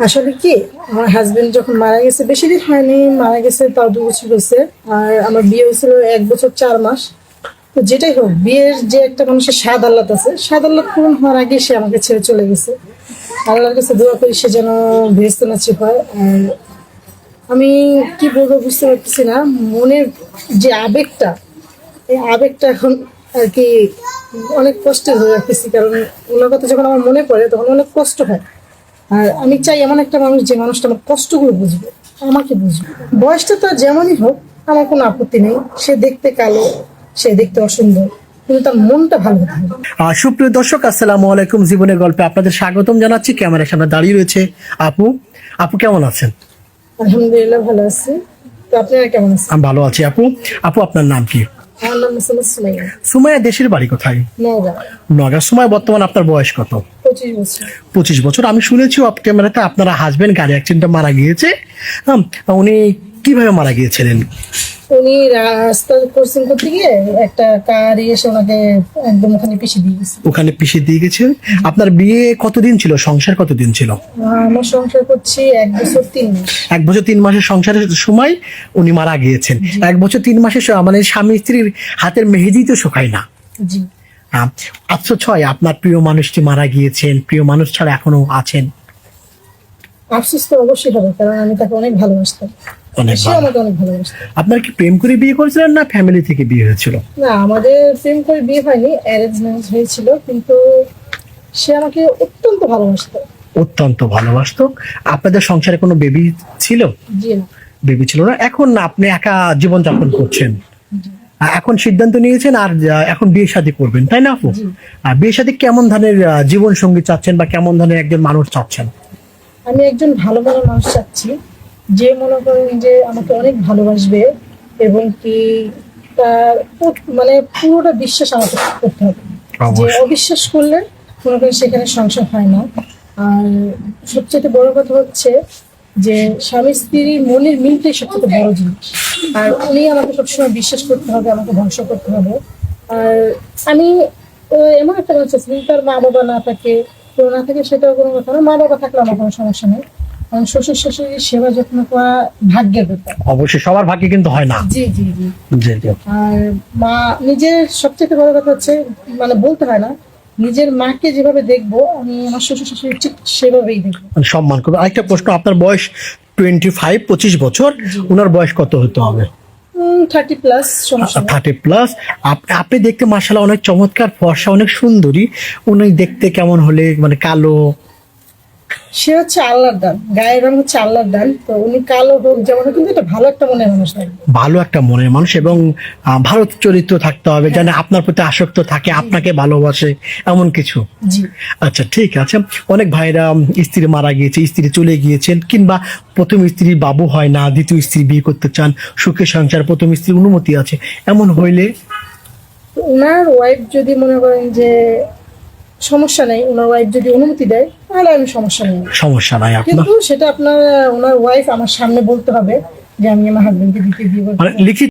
আসলে কি, আমার হাজবেন্ড যখন মারা গেছে বেশি দিন হয়নি, মারা গেছে তাও 2 বছর হয়েছে। আর আমার বিয়ে হয়েছিল 1 বছর 4 মাস। তো যেটাই হোক, বিয়ের যে একটা মানুষের স্বাদ আহ্লাদ আছে, স্বাদ আহ্লাদ পূরণ হওয়ার আগে সে আমাকে ছেড়ে চলে গেছে। আল্লাহর কাছে দোয়া করি সে যেন বেহেশতে নসিব হয়। আর আমি কি বলবো বুঝতে পারতেছি না, মনের যে আবেগটা, এই আবেগটা এখন আর কি অনেক কষ্টের হয়ে রাখতেছি, কারণ ওনার কথা যখন আমার মনে পড়ে তখন অনেক কষ্ট হয়। আর আমি চাই এমন একটা মানুষ, যে মানুষটা আমার কষ্টগুলো বুঝবে, আমাকে বুঝবে। বয়সটা তো যেমনই হোক, আমার কোনো আপত্তি নেই। সে দেখতে কালো, সে দেখতে অসুন্দর, কিন্তু তার মনটা ভালো হতে হবে। সুপ্রিয় দর্শক, আসসালামু আলাইকুম। জীবনের গল্পে আপনাদের স্বাগতম জানাচ্ছি। ক্যামেরার সামনে দাঁড়িয়ে রয়েছে আপু। আপু কেমন আছেন? আলহামদুলিল্লাহ ভালো আছি। তো আপনারা কেমন আছেন? আমি ভালো আছি আপু। আপু আপনার নাম কি? আমার নাম মোসাম্মদ সুমাইয়া। সুমাইয়া, দেশের বাড়ি কোথায়? নওগাঁ। নগর। সুমাইয়া, বর্তমান আপনার বয়স কত? 25 বছর। 25 বছর। আমি শুনেছি অফ ক্যামেরাতে আপনার হাজবেন্ড গাড়ি অ্যাক্সিডেন্টে মারা গিয়েছে। উনি কিভাবে মারা গিয়েছিলেন? উনি রাস্তা ক্রসিং করতে গিয়ে একটা কার এসে ওনাকে একদম ওখানে পিছিয়ে দিয়ে গেছে। ওখানে পিছিয়ে দিয়ে গেছেন। আপনার বিয়ে কতদিন ছিল, সংসার কতদিন ছিল? আমার সংসার করছি 1 বছর 3 মাস। 1 বছর 3 মাসের সংসারের সময় উনি মারা গিয়েছেন। 1 বছর 3 মাসের মানে স্বামী স্ত্রীর হাতের মেহেদি তো শুকায় না। জি। আফসোস হয় আপনার প্রিয় মানুষটি মারা গিয়েছেন, প্রিয় মানুষ ছাড়া এখনো আছেন। আফসোস তো অবশ্যই হবে, কারণ আমি তাকে অনেক ভালোবাসতাম। অনেক সে ভালো। আমাকে অনেক ভালোবাসতো। আপনার কি প্রেম করে বিয়ে করেছিলেন না ফ্যামিলি থেকে বিয়ে হয়েছিল? না, আমাদের প্রেম করে বিয়ে হয়নি, অ্যারেঞ্জ ম্যারেজ হয়েছিল, কিন্তু সে আমাকে অত্যন্ত ভালোবাসতো। অত্যন্ত ভালোবাসতো। আপনাদের সংসারে কোনো বেবি ছিল? জি না। বেবি ছিল না। এখন না, আপনি একা জীবনযাপন করছেন। জি। এখন সিদ্ধান্ত নিয়েছেন আর এখন বিয়ে শাদী করবেন, তাই না আপু? জি। আর বিয়ে শাদী কেমন ধরনের জীবন সঙ্গী চাচ্ছেন বা কেমন ধরনের একজন মানুষ চাচ্ছেন? আমি একজন ভালো মনের মানুষ চাচ্ছি, যে মনে করেন যে আমাকে অনেক ভালোবাসবে, এবং কি তার মানে পুরোটা বিশ্বাস আমাকে করতে হবে। যে অবশ্যই। অবিশ্বাস করলে মনে করেন সেখানে সংসার হয় না। আর সবচেয়ে বড় কথা হচ্ছে যে স্বামী স্ত্রীর মনের মিলটাই সবচেয়ে বড় জিনিস। আর উনি আমাকে সবসময় বিশ্বাস করতে হবে, আমাকে ভরসা করতে হবে। আর আমি এমন একটা মানুষ আছি, যদি তার মা বাবা না থাকে, কেউ না থাকে, সেটাও কোনো কথা না। মা বাবা থাকলে আমার কোনো সমস্যা নেই, কারণ শ্বশুর শাশুড়ির সেবা যত্ন করা ভাগ্যের ব্যাপার। অবশ্যই, সবার ভাগ্যে কিন্তু হয় না। জি জি জি। জি জি। আর মা, নিজের সবচেয়ে বড় কথা হচ্ছে, মানে বলতে হয় না, নিজের মাকে যেভাবে দেখবো, আমি আমার শ্বশুর শাশুড়ি ঠিক সেভাবেই দেখবো। মানে সম্মান করবে। আরেকটা প্রশ্ন, আপনার বয়স 25 25 বছর, জি। ওনার বয়স কত হতে হবে? 30+ সমস্যা নেই। 30+। আপনি দেখতে মাশাআল্লাহ অনেক চমৎকার, ফর্সা, অনেক সুন্দরী। উনি দেখতে কেমন হলে, মানে কালো? সে হচ্ছে আল্লাহর দান, গায়ের রং হচ্ছে আল্লাহর দান। তো উনি কালো হোক যেমন হোক, কিন্তু এটা ভালো একটা মনের মানুষ লাগবে। ভালো একটা মনের মানুষ এবং ভালো চরিত্র থাকতে হবে, যেন আপনার প্রতি আসক্ত থাকে, আপনাকে ভালোবাসে, এমন কিছু। জি। আচ্ছা, ঠিক আছে। অনেক ভাইরা স্ত্রী মারা গিয়েছে, স্ত্রী চলে গিয়েছেন, কিংবা প্রথম স্ত্রী বাবু হয় না, দ্বিতীয় স্ত্রী বিয়ে করতে চান, সুখের সংসার, প্রথম স্ত্রীর অনুমতি আছে, এমন হইলে? তো ওনার ওয়াইফ যদি মনে করেন যে সমস্যা নেই, ওনার ওয়াইফ যদি অনুমতি দেয়, তাহলে আমি সমস্যা নেই। সমস্যা নাই আপনার? কিন্তু সেটা আপনার, ওনার ওয়াইফ আমার সামনে বলতে হবে যে আমি আমার হাজবেন্ডকে দিতে বিয়ে করবো। মানে লিখিত